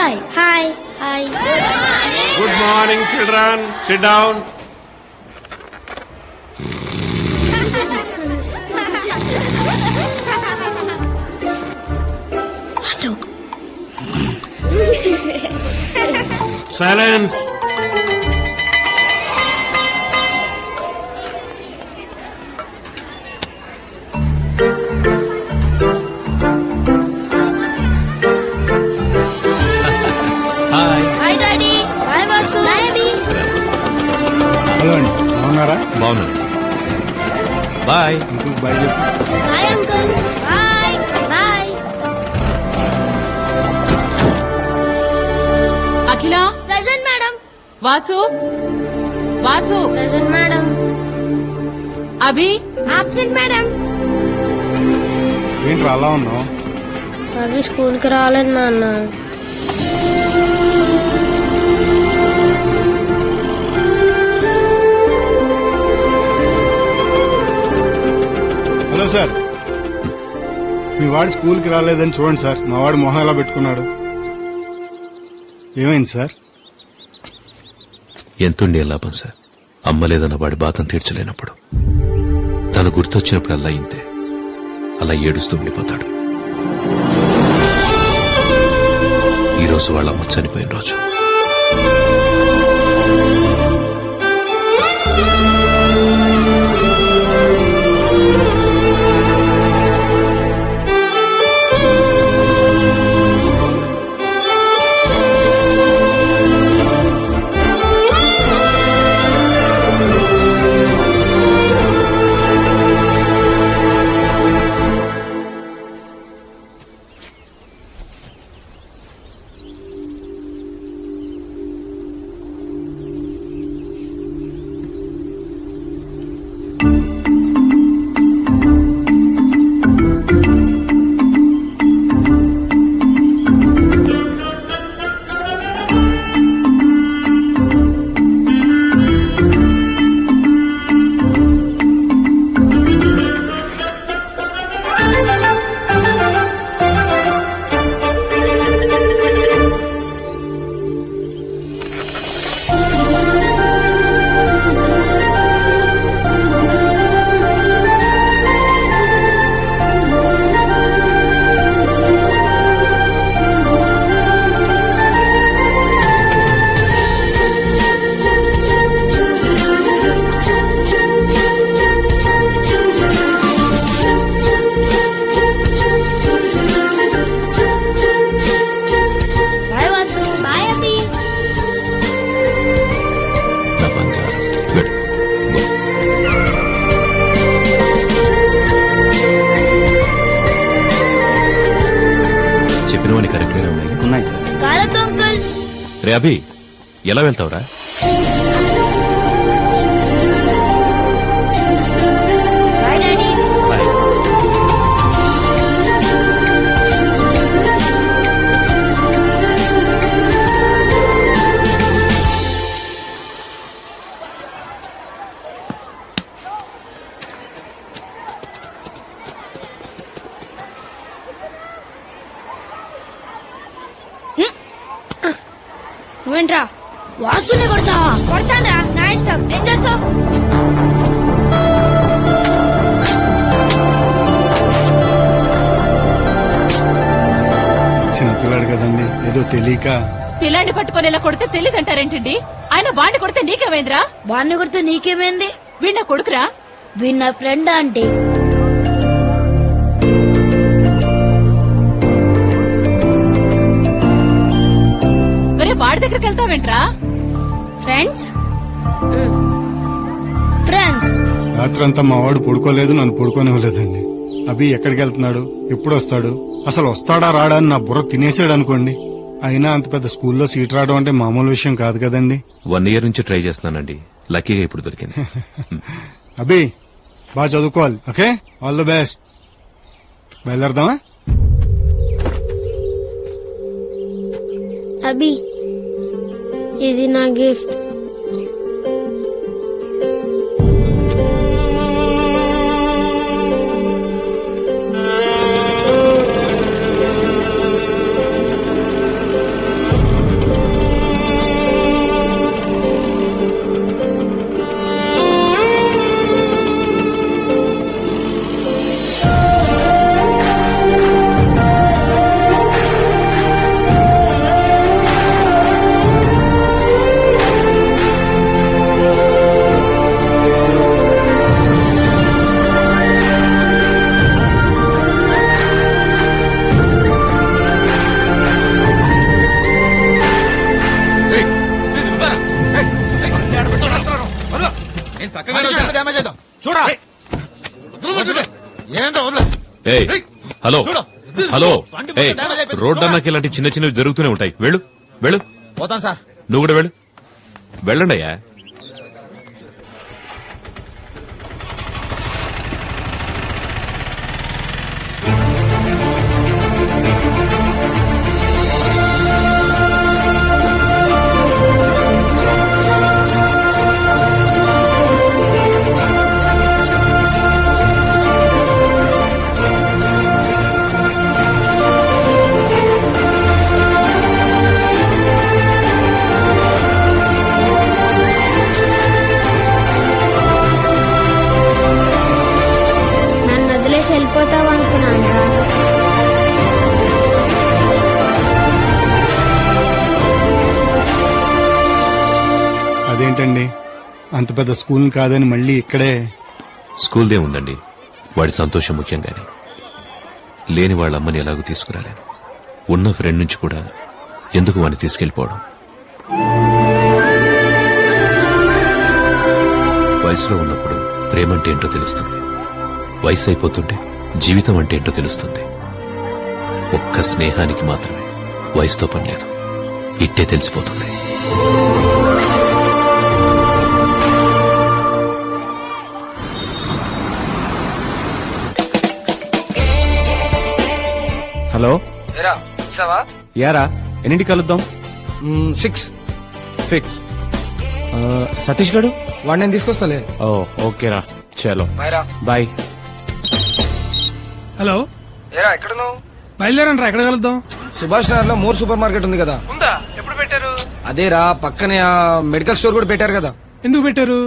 Hi hi hi. Good morning children, sit down. Silence. Hi daddy. Hi Vasu. Hi Abhi. Hello అండి, బాగున్నారా? బాగున్నాను. Bye. ఇంకొక bye చెప్పు. Hi uncle. Bye bye. Akhila. Present madam. Vasu. Vasu. Present madam. Abhi. Absent madam. ఏంట్రా అలా ఉన్నావు? అభి school కి రాలేదు నాన్న. హలో సార్, మీ వాడు స్కూల్కి రాలేదని చూడండి సార్. మా వాడు మొహం ఎలా పెట్టుకున్నాడు. ఏమైంది సార్? ఎంతుండే లాభం సార్, అమ్మ లేదన్న వాడి బాధను తీర్చలేనప్పుడు. తను గుర్తొచ్చినప్పుడు అలా ఇంతే, అలా ఏడుస్తూ ఉండిపోతాడు. ఈరోజు వాళ్ళ అమ్మ చనిపోయిన రోజు. బాయ్ వాసు. బాయ్ అభి. నా బంగారం. వెళ్ళు. గో. చెప్పినవన్నీ కరెక్ట్గానే ఉన్నాయి. ఉన్నాయి సార్. కాలతో అంకుల్. రే అభి, ఎలా వెళ్తావురా? Bye daddy. బాయ్. నువ్వేంట్రా వాసుని కొడతావా? కొడతానరా, నా ఇష్టం. ఏం చేస్తావు? చిన్నపిల్లాడు కదండి, ఏదో తెలియక. పిల్లాన్ని పట్టుకొని ఇలా కొడితే తెలియదంటారేంటండి? ఆయన వాడిని కొడితే నీకేమైందిరా? వాడిని కొడితే నీకేమైంది? వీడిన కొడుకురా. వీడు నా ఫ్రెండ్ ఆంటీ. ఒరే వాడి దగ్గరికి వెళ్తావేంట్రా? Friends friends. రాత్రంతా మా వాడు పడుకోలేదు, నన్ను పడుకోనివ్వలేదండి. అభి ఎక్కడికి వెళ్తున్నాడు, ఎప్పుడు వస్తాడు, అసలు వస్తాడా రాడా అని నా బుర్ర తినేసాడు అనుకోండి. అయినా అంత పెద్ద స్కూల్లో సీట్ రావడం అంటే మామూలు విషయం కాదు కదండి. 1 year నుంచి ట్రై చేస్తున్నానండి, లక్కీగా ఇప్పుడు దొరికింది. అభి బాగా చదువుకోవాలి, ఓకే? All the best. బయలుదేరదామా? అభి, ఇది నా గిఫ్ట్. ఏయ్, హలో హలో ఏయ్, రోడ్డు అన్నాక ఇలాంటి చిన్న చిన్నవి జరుగుతూనే ఉంటాయి. వెళ్ళు వెళ్ళు. పోతాను సార్. నువ్వు కూడా వెళ్ళు. వెళ్ళండి అయ్యా. నన్ను వదిలేసి వెళ్ళిపోతావు అనుకున్నాను రా. అదేంటండి అంత పెద్ద స్కూల్ కాదని మళ్ళీ ఇక్కడే? స్కూల్దే ఉందండి, వాడి సంతోషం ముఖ్యం గాని లేని వాళ్ళ అమ్మని ఎలాగూ తీసుకురాలేను. ఉన్న ఫ్రెండ్ నుంచి కూడా ఎందుకు వాడిని తీసుకెళ్లిపోవడం? వయసులో ఉన్నప్పుడు ప్రేమంటే ఏంటో తెలుస్తుంది. వయసు అయిపోతుంటే జీవితం అంటే ఏంటో తెలుస్తుంది. ఒక్క స్నేహానికి మాత్రమే వయసుతో పని లేదు, ఇట్టే తెలిసిపోతుంది. హలో యారా, ఎన్నింటికి కలుద్దాం? 6 ఫిక్స్. సతీష్ గడు వాడు నేను తీసుకొస్తాలే. ఓ ఓకేరా, చలో బాయ్. హలో, ఏరా ఎక్కడున్నావు? బయలుదేరండి రా. ఎక్కడ కలుద్దాం? సుభాష్ నగర్ లో మోర్ సూపర్ మార్కెట్ ఉంది కదా. ఉందా? ఎప్పుడు పెట్టారు? అదేరా పక్కనే ఆ మెడికల్ స్టోర్ కూడా పెట్టారు కదా. ఎందుకు పెట్టారు?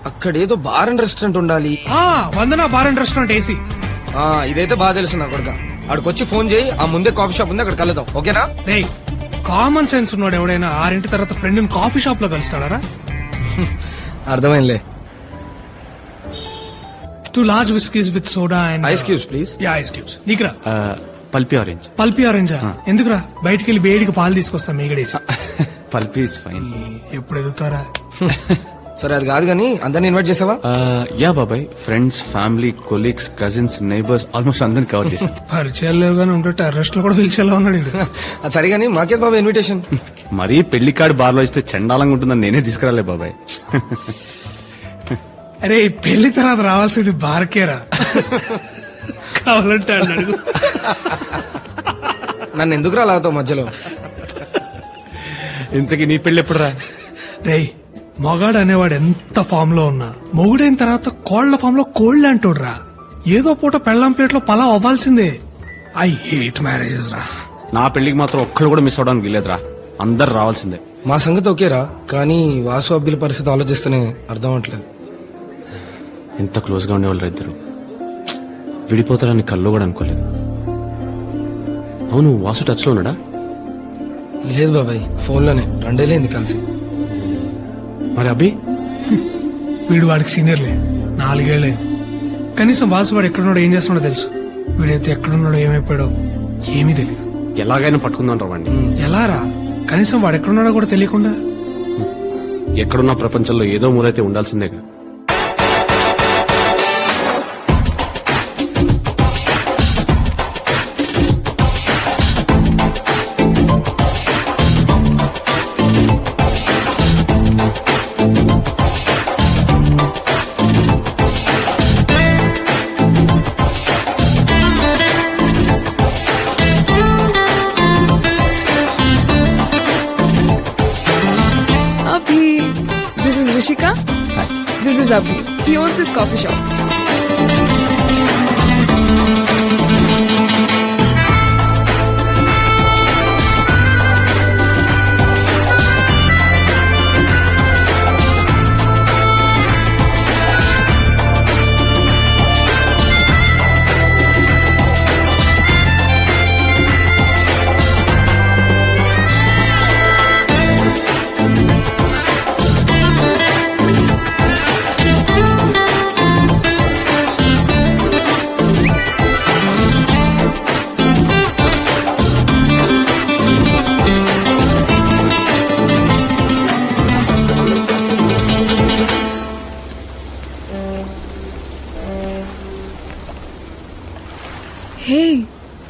అక్కడ ఏదో బార్ అండ్ రెస్టారెంట్ ఉండాలి. వందన బార్ అండ్ రెస్టారెంట్ ఏసీ. ఇదైతే బాగా తెలుసు నా కొడుక. అక్కడికొచ్చి ఫోన్ చేయి, ఆ ముందే కాఫీ షాప్ ఉంది, అక్కడ కలుద్దాం. ఓకేనా? రేయ్, కామన్ సెన్స్ ఉన్నాడు ఎవడైనా 6 తర్వాత ఫ్రెండ్ కాఫీ షాప్ లో కలుస్తాడారా? అర్థమైందిలే. 2 large whiskeys with soda and ice cubes please. Yeah, ice cubes. నీకురా పల్పి ఆరెంజ్. పల్పి ఆరెంజా? ఎందుకురా? బయటికి వెళ్ళి వేడికి పాలు తీసుకొస్తా మీగడేసి. Pulpy is fine. ఎప్పుడు ఎదుగుతారా? సరే అది కాదు కానీ అందరిని ఇన్వైట్ చేసావా? యా బాబాయ్, friends, family, colleagues, cousins, neighbours almost అందరిని కవర్ చేశాను. పరిచయాలు లేవు కానీ ఉంటే టెర్రస్ట్ లో కూడా పిలిచేలా ఉన్నాడు ఈడు. అది సరే కానీ మాకే బాబా ఇన్విటేషన్. మరీ పెళ్లి కార్డు బార్లో ఇస్తే చండాలంగా ఉంటుందని నేనే తీసుకురాలే బాబాయ్. అరే, పెళ్లి తర్వాత రావాల్సింది బార్కేరా. కావాలంటే అన్నాడు. నన్ను ఎందుకు రాలాగుతావు మధ్యలో? ఇంతకీ నీ పెళ్లి ఎప్పుడు రా? రేయ్, మొగాడు అనేవాడు ఎంత ఫామ్ లో ఉన్నా మొగుడైన తర్వాత కోళ్ల ఫామ్ లో కోళ్లు అంటోడ్రా. ఏదో పూట పెళ్ళాం ప్లేట్ లో పలావ్ అవ్వాల్సిందే. ఐ హేట్ మ్యారేజెస్ రా. నా పెళ్లికి మాత్రం ఒక్కళ్ళు కూడా మిస్ అవడానికి వీలేదురా, అందరు రావాల్సిందే. మా సంగతి ఓకేరా, కానీ వాసు అబ్బిల పరిస్థితి ఆలోచిస్తేనే అర్థం అవట్లేదు. ఎంత క్లోజ్ గా ఉండేవాళ్ళు ఇద్దరు విడిపోతారని కల్లో కూడా అనుకోలేదు. అవును, వాసు టచ్ లో ఉన్నాడా? లేదు బాబాయ్, ఫోన్ లోనే 2 ఏళ్ళైంది కలిసి. మరి అభి? వీడు వాడికి సీనియర్లే, 4 ఏళ్ళైంది. కనీసం వాసు వాడు ఎక్కడున్నాడో ఏం చేస్తున్నాడో తెలుసు. వీడైతే ఎక్కడున్నాడో ఏమైపోయాడో ఏమీ తెలియదు. ఎలాగైనా పట్టుకుందాం రావండి. ఎలా రా? కనీసం వాడు ఎక్కడున్నాడో కూడా తెలియకుండా. ఎక్కడున్న ప్రపంచంలో ఏదో మూలైతే ఉండాల్సిందేగా. This is Rishika. Hi. This is Abhi. He owns this coffee shop.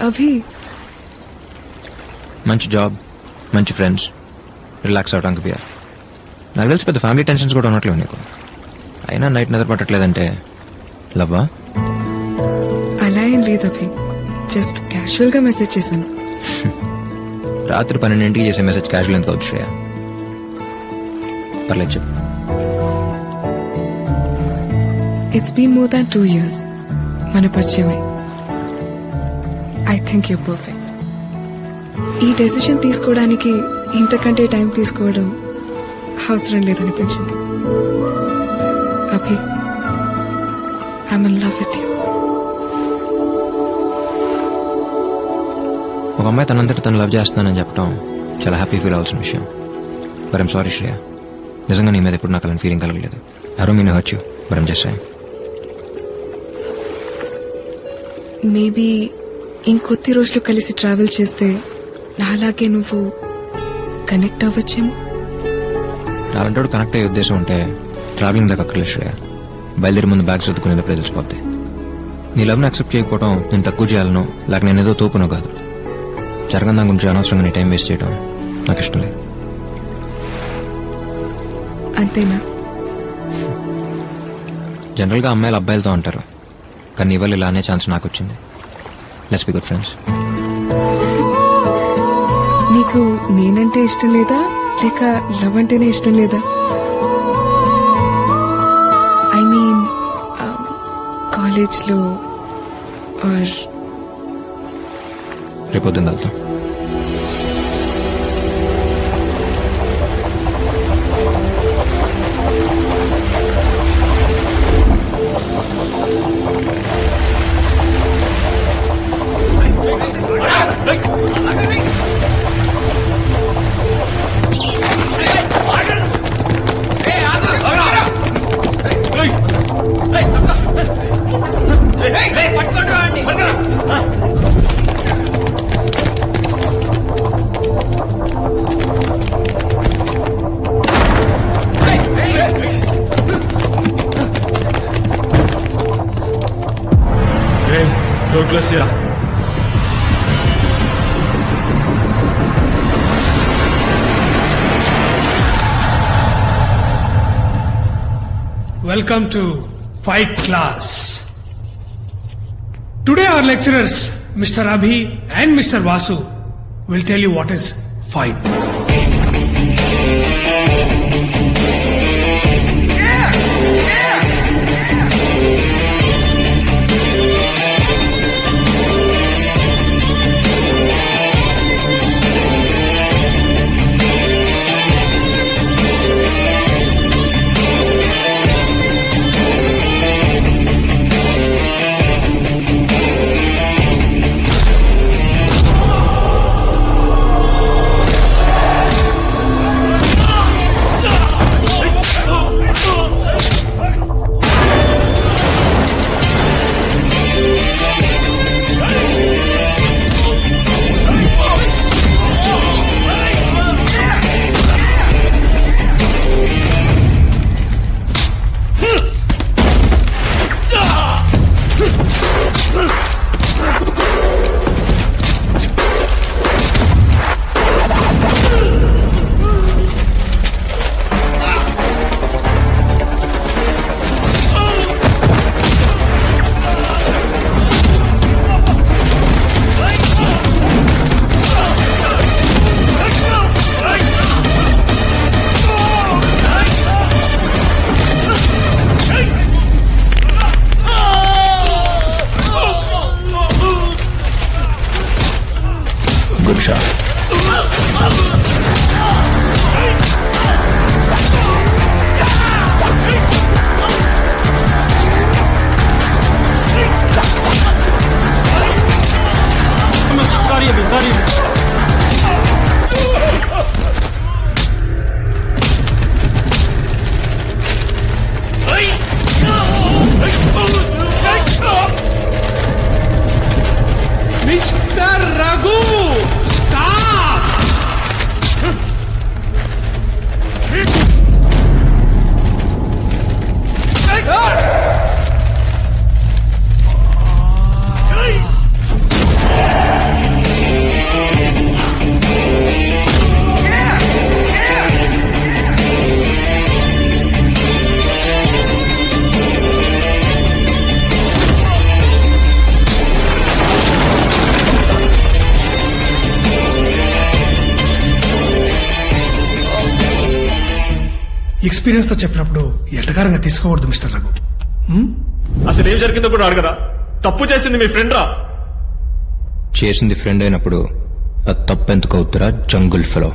అభి మంచి జాబ్, మంచి ఫ్రెండ్స్, రిలాక్స్ అవడానికి బియర్. నాకు తెలిసి పెద్ద ఫ్యామిలీ టెన్షన్స్ కూడా ఉన్నట్లేవు నీకు. అయినా నైట్ నిద్ర పట్టట్లేదంటే లవ్వా? అలా ఏం లేదు అభి, జస్ట్ క్యాజువల్ గా మెసేజ్ చేశాను. రాత్రి 12 చేసే మెసేజ్ క్యాజువల్ ఎంత అవుతుంది శ్రేయ? పర్లేదు చెప్పు. It's been more than 2 years మన పరిచయమై. I think you perfect. ఈ డెసిషన్ తీసుకోవడానికి ఇంతకంటే టైం తీసుకోవడం అవసరం లేదనిపించింది. Abhi, I'm in love with you. ఒక అమ్మాయి తనంతటి తను లవ్ చేస్తున్నానని చెప్పడం చాలా హ్యాపీ ఫీల్ అవ్వాల్సిన విషయం. బట్ ఐమ్ సారీ శ్రేయ, నిజంగా నీ మీద ఎప్పుడు నాకు అలాంటి ఫీలింగ్ కలగలేదు. I don't mean to hurt you, but I'm just saying. Maybe ఇంకొద్ది రోజులు కలిసి ట్రావెల్ చేస్తే నాలాగే నువ్వు కనెక్ట్ అవ్వచ్చేమో. నాలంటోడు కనెక్ట్ అయ్యే ఉద్దేశం ఉంటే ట్రావెలింగ్ దాకా అక్కర్లేదు శ్రేయ. బయలుదేరి ముందు బ్యాగ్ చదువుకునేటప్పుడు తెలిసిపోద్ది. నీ లవ్ని యాక్సెప్ట్ చేయకపోవడం నేను తక్కువ చేయాలనో లేక నేను ఏదో తోపునో కాదు. జరగని దాని గురించి అనవసరంగా నీ టైం వేస్ట్ చేయడం నాకు ఇష్టం లేదు. అంతేనా? జనరల్గా అమ్మాయిలు అబ్బాయిలతో అంటారు, కానీ నీ వల్ల ఇలా అనే ఛాన్స్ నాకు వచ్చింది. Let's be good friends. నీకు నేనంటే ఇష్టం లేదా లేక లవ్ అంటేనే ఇష్టం లేదా? ఐ మీన్ కాలేజ్లో ఆర్ రేపొద్దున వెళ్తాం. డోర్ క్లోజ్ చేయరా. Welcome to Fight Class. Today our lecturers, Mr. Abhi and Mr. Vasu, will tell you what is fight. Experience తో చెప్పినప్పుడు ఎటకారంగా తీసుకోకూడదు మిస్టర్ రఘు. అసలు ఏం జరిగిందో కూడా అడగరా? తప్పు చేసింది మీ ఫ్రెండ్ రా. చేసింది ఫ్రెండ్ అయినప్పుడు అది తప్పెందుకు అవుతురా జంగుల్ ఫెలో.